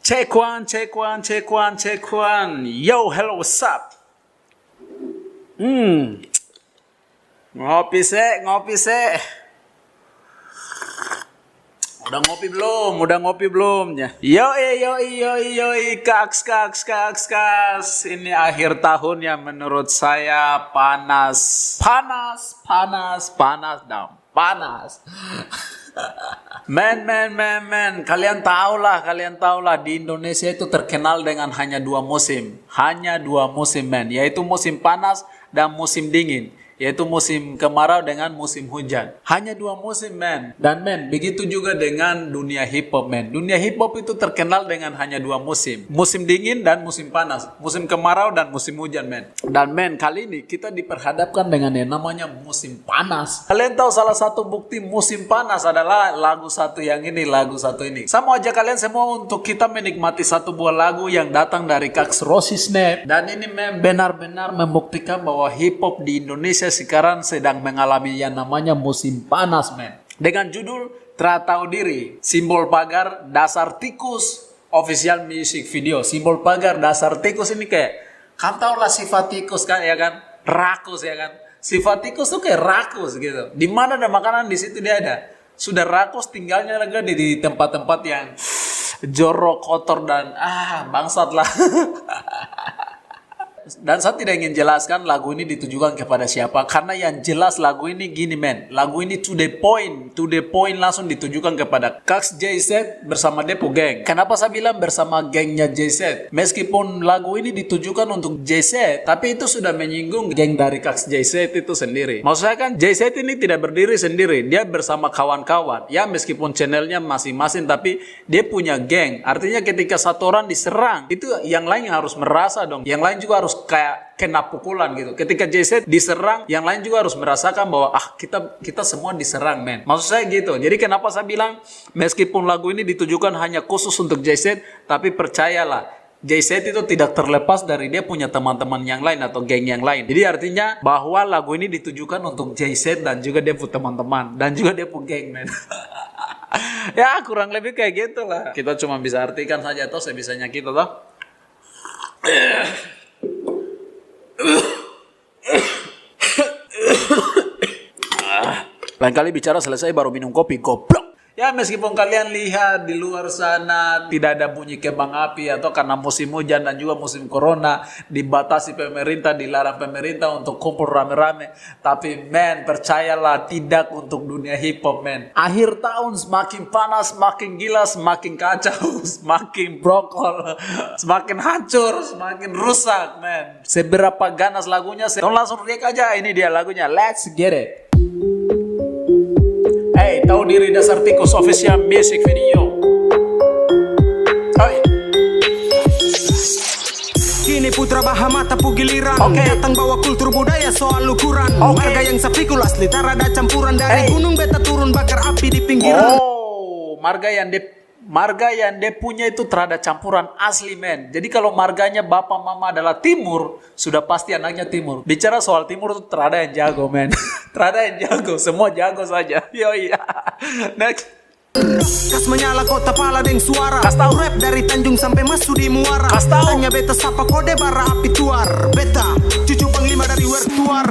Check one, check one, check one, check one. Yo, hello, what's up? Ngopi se. Udah ngopi belum? Ya. Yoi, kaks. Ini akhir tahun yang menurut saya panas. Men. Kalian tahulah di Indonesia itu terkenal dengan hanya dua musim, men, yaitu musim panas dan musim dingin. Yaitu musim kemarau dengan musim hujan. Hanya dua musim, men. Dan men, begitu juga dengan dunia hip hop, men. Dunia hip hop itu terkenal dengan hanya dua musim. Musim dingin dan musim panas. Musim kemarau dan musim hujan, men. Dan men, kali ini kita diperhadapkan dengan yang namanya musim panas. Kalian tahu salah satu bukti musim panas adalah lagu satu ini. Sama aja kalian semua untuk kita menikmati satu buah lagu yang datang dari Kaks Rossi Snap. Dan ini, men, benar-benar membuktikan bahwa hip hop di Indonesia sekarang sedang mengalami yang namanya musim panas, men. Dengan judul Tak Tahu Diri, Simbol Pagar Dasar Tikus, official music video. Simbol pagar dasar tikus ini kayak, kamu tau lah sifat tikus kan, ya kan? Rakus, ya kan? Sifat tikus tuh kayak rakus gitu. Di mana ada makanan, di situ dia ada. Sudah rakus, tinggalnya lagi di tempat-tempat yang jorok, kotor, dan bangsat lah. Dan saya tidak ingin jelaskan lagu ini ditujukan kepada siapa, karena yang jelas lagu ini gini, men. Lagu ini to the point langsung ditujukan kepada Kaks JZ bersama Depo Gang. Kenapa saya bilang bersama gengnya JZ? Meskipun lagu ini ditujukan untuk JZ, tapi itu sudah menyinggung geng dari Kaks JZ itu sendiri. Maksud saya kan, JZ ini tidak berdiri sendiri, dia bersama kawan-kawan. Ya meskipun channelnya masing-masing, tapi dia punya geng. Artinya ketika satu orang diserang, itu yang lain harus merasa dong. Yang lain juga harus kayak kena pukulan gitu. Ketika JZ diserang, yang lain juga harus merasakan bahwa kita semua diserang, men. Maksud saya gitu. Jadi kenapa saya bilang meskipun lagu ini ditujukan hanya khusus untuk JZ, tapi percayalah, JZ itu tidak terlepas dari dia punya teman-teman yang lain atau geng yang lain. Jadi artinya bahwa lagu ini ditujukan untuk JZ dan juga dia punya teman-teman dan juga dia punya geng, men. Ya kurang lebih kayak gitulah. Kita cuma bisa artikan saja toh sebisanya kita toh. Lain kali bicara selesai baru minum kopi, goblok. Ya meskipun kalian lihat di luar sana tidak ada bunyi kembang api, atau karena musim hujan dan juga musim corona dibatasi pemerintah, dilarang pemerintah untuk kumpul rame-rame. Tapi men, percayalah, tidak untuk dunia hip hop, men. Akhir tahun semakin panas, semakin gila, semakin kacau, semakin brokol, semakin hancur, semakin rusak, men. Seberapa ganas lagunya, langsung react aja. Ini dia lagunya, let's get it. Hey, Tahu Diri Dasar Tikus official music video. Hai. Kini putra Bahama tapu giliran. Datang bawa kultur budaya soal ukuran. Marga yang sapikul asli, tak ada campuran. Dari gunung beta turun bakar api di pinggiran. Marga yang dia punya itu terada campuran asli, men. Jadi kalau marganya bapak mama adalah Timur, sudah pasti anaknya Timur. Bicara soal Timur itu terada yang jago, men. Terada yang jago, semua jago saja. Yoi. Next. Kas menyala kota pala deng suara. Kas tahu rap dari Tanjung sampai masuk di Muara. Kas tahu. Tanya beta sapa kode bara api tuar. Beta cucu panglima dari Wertuar.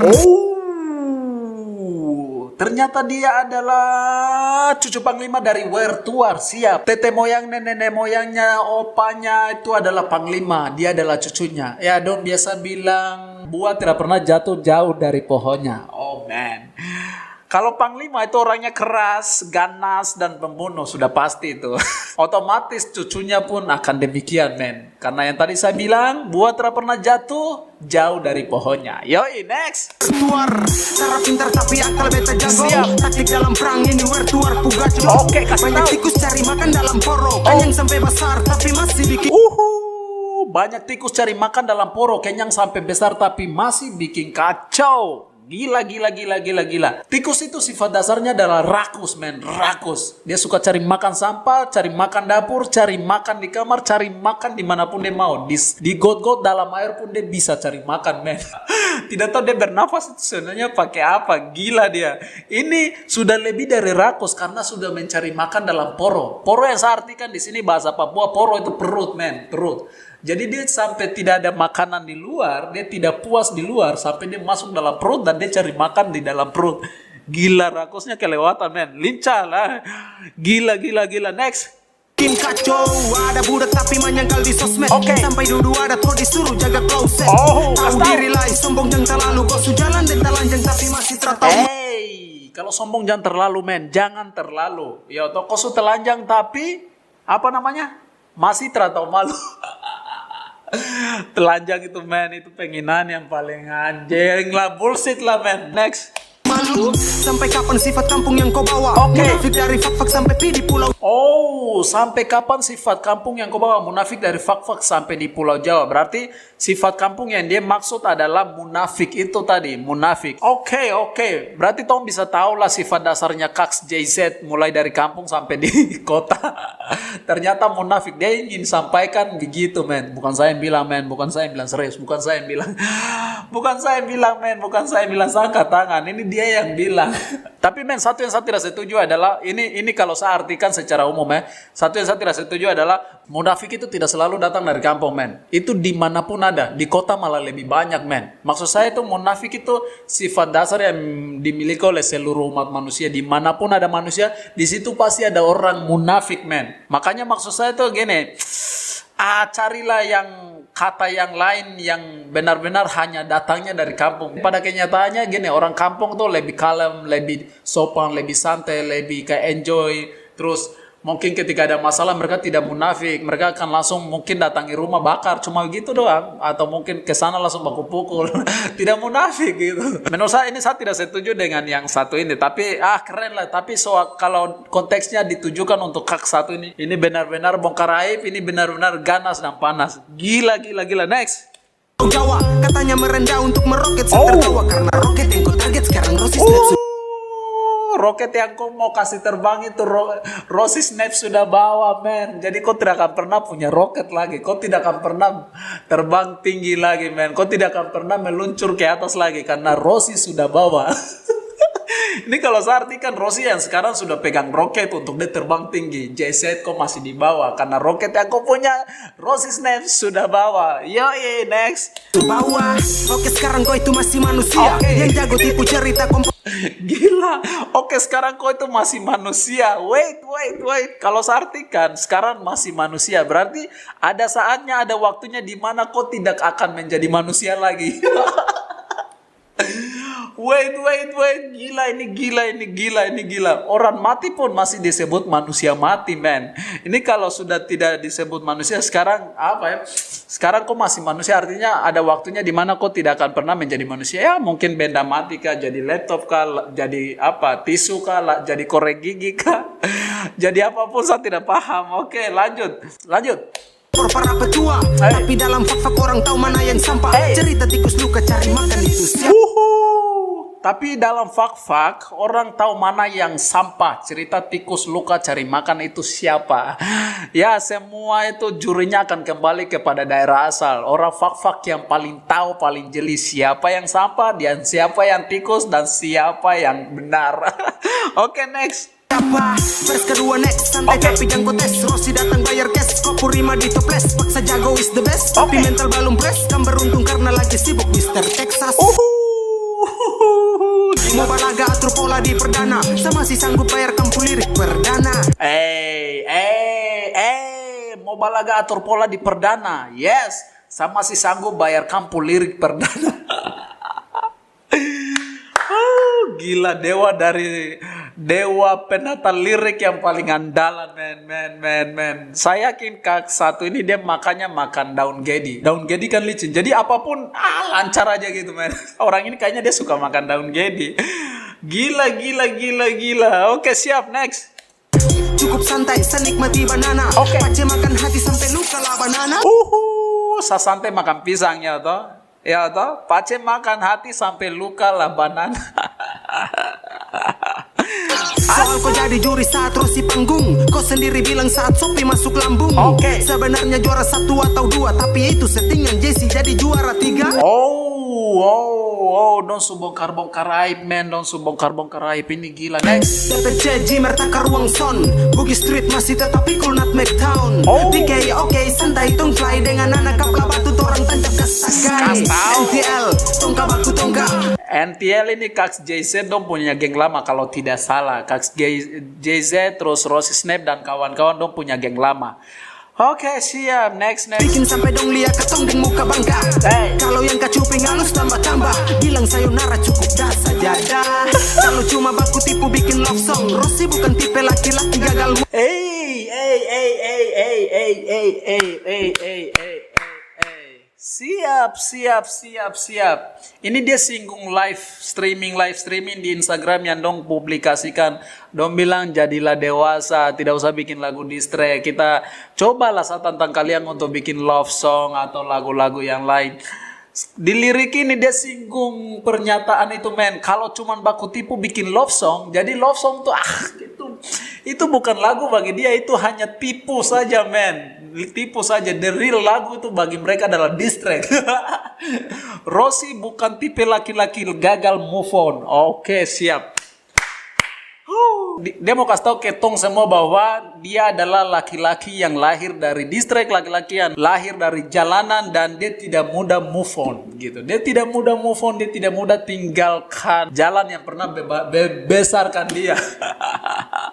Ternyata dia adalah cucu panglima dari Wertuar. Siap. Tete moyang, nenek moyangnya, opanya itu adalah panglima. Dia adalah cucunya. Ya dong, biasa bilang buah tidak pernah jatuh jauh dari pohonnya. Oh man. Kalau panglima itu orangnya keras, ganas, dan pembunuh. Sudah pasti itu. Otomatis cucunya pun akan demikian, men. Karena yang tadi saya bilang, buah tidak pernah jatuh jauh dari pohonnya. Yoi, next. Wertuar, cara pintar tapi akal beta jago. Siap. Taktik dalam perang ini Wertuar pugaco. Oke, kasih banyak tahu. tikus cari makan dalam poro. Kenyang sampai besar tapi masih bikin. Banyak tikus cari makan dalam poro, kenyang sampai besar tapi masih bikin kacau. Gila, gila, gila, gila, gila. Tikus itu sifat dasarnya adalah rakus, men. Rakus. Dia suka cari makan sampah, cari makan dapur, cari makan di kamar, cari makan dimanapun dia mau. Di got-got dalam air pun dia bisa cari makan, men. Tidak tahu dia bernafas itu sebenarnya pakai apa. Gila dia. Ini sudah lebih dari rakus karena sudah mencari makan dalam poro. Poro yang saya artikan di sini bahasa Papua, poro itu perut, men. Perut. Jadi dia sampai tidak ada makanan di luar, dia tidak puas di luar, sampai dia masuk dalam perut dan dia cari makan di dalam perut. Gila, rakusnya kelewatan, men. Lincah lah. Gila, gila, gila. Next. Tim kacau, ada budak tapi menyangkal di sosmed. Sampai dulu ada tuh disuruh jaga closet. Tahu diri lah, sombong jangan terlalu. Kau jalan dan telanjang tapi masih tertawa. Hey, kalau sombong jangan terlalu, men. Jangan terlalu. Ya, toh kau telanjang tapi apa namanya? Masih tertawa malu. Telanjang itu, men, itu penghinaan yang paling anjing lah, bullshit lah, men. Next. Malu, sampai kapan sifat kampung yang kau bawa? Munafik dari fak-fak sampai di pulau. Oh, sampai kapan sifat kampung yang kau bawa? Munafik dari fak-fak sampai di Pulau Jawa. Berarti sifat kampung yang dia maksud adalah munafik itu tadi, munafik. Oke. Berarti Tom bisa tahu lah sifat dasarnya Kaks JZ mulai dari kampung sampai di kota. Ternyata munafik. Dia ingin sampaikan begitu, men. Bukan saya yang bilang, men. Bukan saya yang bilang serius. Bukan saya yang bilang. Bukan saya yang bilang, men. Bukan saya yang bilang, saya angkat tangan. Ini dia yang bilang. Tapi, men, satu yang saya tidak setuju adalah ini kalau saya artikan secara umum, ya. Satu yang saya tidak setuju adalah munafik itu tidak selalu datang dari kampung, men. Itu dimanapun ada. Di kota malah lebih banyak, men. Maksud saya itu munafik itu sifat dasar yang dimiliki oleh seluruh umat manusia. Dimanapun ada manusia, di situ pasti ada orang munafik, men. Makanya maksud saya itu gini, carilah yang kata yang lain yang benar-benar hanya datangnya dari kampung. Pada kenyataannya gini, orang kampung tuh lebih kalem, lebih sopan, lebih santai, lebih kayak enjoy. Terus mungkin ketika ada masalah mereka tidak munafik, mereka akan langsung mungkin datangi rumah bakar, cuma gitu doang. Atau mungkin ke sana langsung baku pukul. Tidak munafik gitu. Menurut saya ini saya tidak setuju dengan yang satu ini, tapi keren lah. Tapi kalau konteksnya ditujukan untuk Kak satu ini benar-benar bongkar aib, ini benar-benar ganas dan panas. Gila. Next. Jawa katanya merendah untuk meroket, saya tertawa karena roket yang kau target sekarang Rosis Net. Roket yang kau mau kasih terbang itu Rosis Net sudah bawa, men. Jadi kau tidak akan pernah punya roket lagi. Kau tidak akan pernah terbang tinggi lagi, men. Kau tidak akan pernah meluncur ke atas lagi karena Rosis sudah bawa. Ini kalau saya artikan Rosi yang sekarang sudah pegang roket untuk dia terbang tinggi. JZ kok masih di bawah karena roket yang kau punya Rosi Snap sudah bawa. Yoi, next. Bawah. Oke, sekarang kau itu masih manusia. Yang jago tipu cerita Gila. Oke, sekarang kau itu masih manusia. Wait. Kalau saya artikan sekarang masih manusia, berarti ada saatnya, ada waktunya di mana kau tidak akan menjadi manusia lagi. Wait. Gila. Orang mati pun masih disebut manusia mati, man. Ini kalau sudah tidak disebut manusia, sekarang apa ya? Sekarang kau masih manusia, artinya ada waktunya di mana kau tidak akan pernah menjadi manusia. Ya, mungkin benda mati kah, jadi laptop kah, jadi apa, tisu kah, jadi korek gigi kah. Jadi apapun saya tidak paham. Oke, lanjut. para petua, tapi dalam fak-fak orang tahu mana yang sampah. Cerita tikus luka cari makan itu siapa? Tapi dalam fak-fak orang tahu mana yang sampah. Cerita tikus luka cari makan itu siapa? Ya, semua itu jurinya akan kembali kepada daerah asal. Orang fak-fak yang paling tahu, paling jeli siapa yang sampah, dan siapa yang tikus, dan siapa yang benar. Oke, next. Apa? Vers kedua next. Santai tapi jangan tes. Rossi datang bayar cash. Kopu rima di toples. Paksa jago is the best. Tapi mental belum press. Kan beruntung karena lagi sibuk Mr. Texas. Mau balaga atur pola di perdana. Sama si sanggup bayar kampu lirik perdana. Mau balaga atur pola di perdana. Yes. Sama si sanggup bayar kampu lirik perdana. Gila, dewa penata lirik yang paling andalan, men. Saya yakin Kak satu ini dia makannya makan daun gedi. Daun gedi kan licin. Jadi apapun lancar aja gitu, men. Orang ini kayaknya dia suka makan daun gedi. Gila. Oke, siap, next. Cukup santai, saya nikmati banana. Pace makan hati sampai luka lah banana. Saya santai makan pisangnya toh. Ya toh, Pace makan hati sampai luka lah banana. Soal kau jadi juri saat Rossi panggung, kau sendiri bilang saat Sopi masuk lambung. Oke. Sebenarnya juara 1 atau 2, tapi itu settingan Jesse jadi juara 3. Don't bongkar-bongkar aib, men. Don't bongkar-bongkar aib. Ini gila. Next. DPC Jimer takar ruang son, Boogie Street masih tetap pikul Nutmeg Town. DK oke, santai tong fly dengan anak kapla batu torang tancap gas sagai. NTL, tongka baku tongka. NTL ini Kaks JZ dong punya geng lama kalau tidak salah. Kaks JZ terus Rossi Snap dan kawan-kawan dong punya geng lama. Oke, siap. Next. Bikin sampai dong liat ketong di muka bangka. Kalau yang kacuping halus tambah-tambah, bilang sayonara cukup dah saja dah. Kalau cuma baku tipu bikin love song, Rossi bukan tipe laki-laki gagal. Siap. Ini dia singgung live streaming di Instagram yang dong publikasikan. Dong bilang jadilah dewasa, tidak usah bikin lagu distrack. Kita cobalah saat tantang kalian untuk bikin love song atau lagu-lagu yang lain. Di lirik ini dia singgung pernyataan itu, men. Kalau cuman baku tipu bikin love song, jadi love song tuh itu bukan lagu bagi dia, itu hanya tipu saja, men. Tipu saja. The real lagu itu bagi mereka adalah diss track. Rossi bukan tipe laki-laki gagal move on. Oke, siap. Dia mau kasih tahu ke tong semua bahwa dia adalah laki-laki yang lahir dari distrik, laki-laki yang lahir dari jalanan, dan dia tidak mudah move on gitu. Dia tidak mudah move on, dia tidak mudah tinggalkan jalan yang pernah besarkan dia.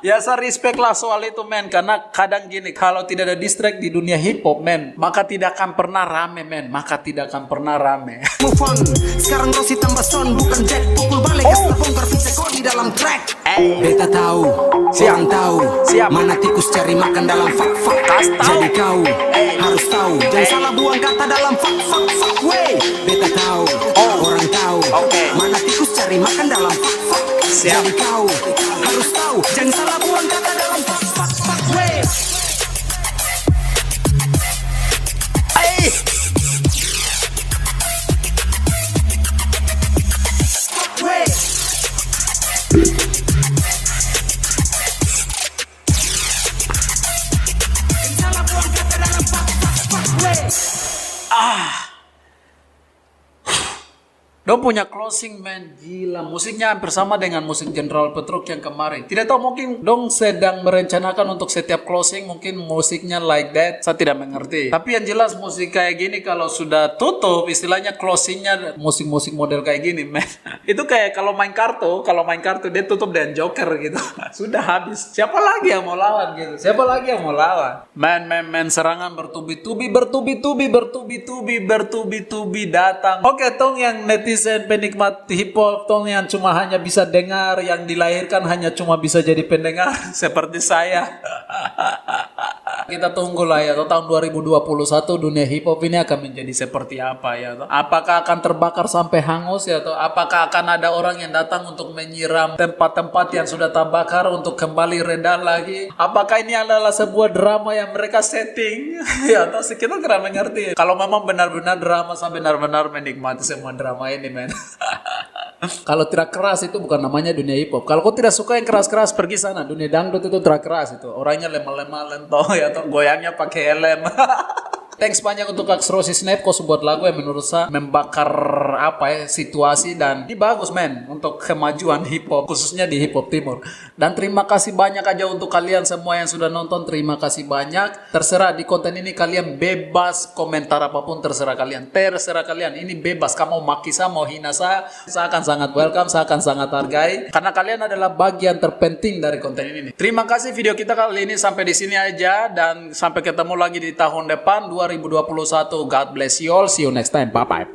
Ya, saya respect lah soal itu, men, karena kadang gini, kalau tidak ada distrik di dunia hip hop, men, maka tidak akan pernah rame, men. Move on, sekarang Rossi tambah son, bukan Jack. Pukul balik, kasih bongkar Vice Cody dalam track. Beta tahu, orang tahu, mana tikus cari makan dalam fuck. Jadi kau harus tahu, jangan salah buang kata dalam fuck. Wey, beta tahu, orang tahu, mana tikus cari makan dalam fuck. Jadi kau harus tahu, jangan salah buang kata dalam fuck. Wey. Dong punya closing, man, gila. Musiknya hampir sama dengan musik General Petruk yang kemarin. Tidak tahu, mungkin dong sedang merencanakan untuk setiap closing mungkin musiknya like that. Saya tidak mengerti. Tapi yang jelas musik kayak gini kalau sudah tutup, istilahnya closingnya musik-musik model kayak gini, man. Itu kayak kalau main kartu dia tutup dengan Joker gitu. Sudah habis. Siapa lagi yang mau lawan gitu? Man, serangan bertubi-tubi datang. Oke, tong yang netizen penikmat hip hop, tong yang cuma hanya bisa dengar, yang dilahirkan hanya cuma bisa jadi pendengar seperti saya. Kita tunggulah ya, tahun 2021 dunia hip hop ini akan menjadi seperti apa ya? Apakah akan terbakar sampai hangus ya? Atau apakah akan ada orang yang datang untuk menyiram tempat-tempat yang sudah terbakar untuk kembali reda lagi? Apakah ini adalah sebuah drama yang mereka setting? Ya, atau kita kurang mengerti. Kalau memang benar-benar drama, saya benar-benar menikmati semua drama ini, men. Kalau tidak keras itu bukan namanya dunia hip hop. Kalau kau tidak suka yang keras-keras, pergi sana. Dunia dangdut itu tidak keras itu. Orangnya lemah-lemah, lentoh ya, atau goyangnya pakai helm. Thanks banyak untuk Kaks Rossi Snap, kau buat lagu yang menurut saya membakar situasi, dan ini bagus, men, untuk kemajuan hip hop, khususnya di hip hop timur. Dan terima kasih banyak aja untuk kalian semua yang sudah nonton. Terima kasih banyak. Terserah di konten ini kalian bebas komentar apapun, terserah kalian. Ini bebas. Kamu maki saya, mau hina saya akan sangat welcome, saya akan sangat hargai, karena kalian adalah bagian terpenting dari konten ini. Terima kasih, video kita kali ini sampai di sini aja, dan sampai ketemu lagi di tahun depan 2021. God bless you all. See you next time. Bye bye.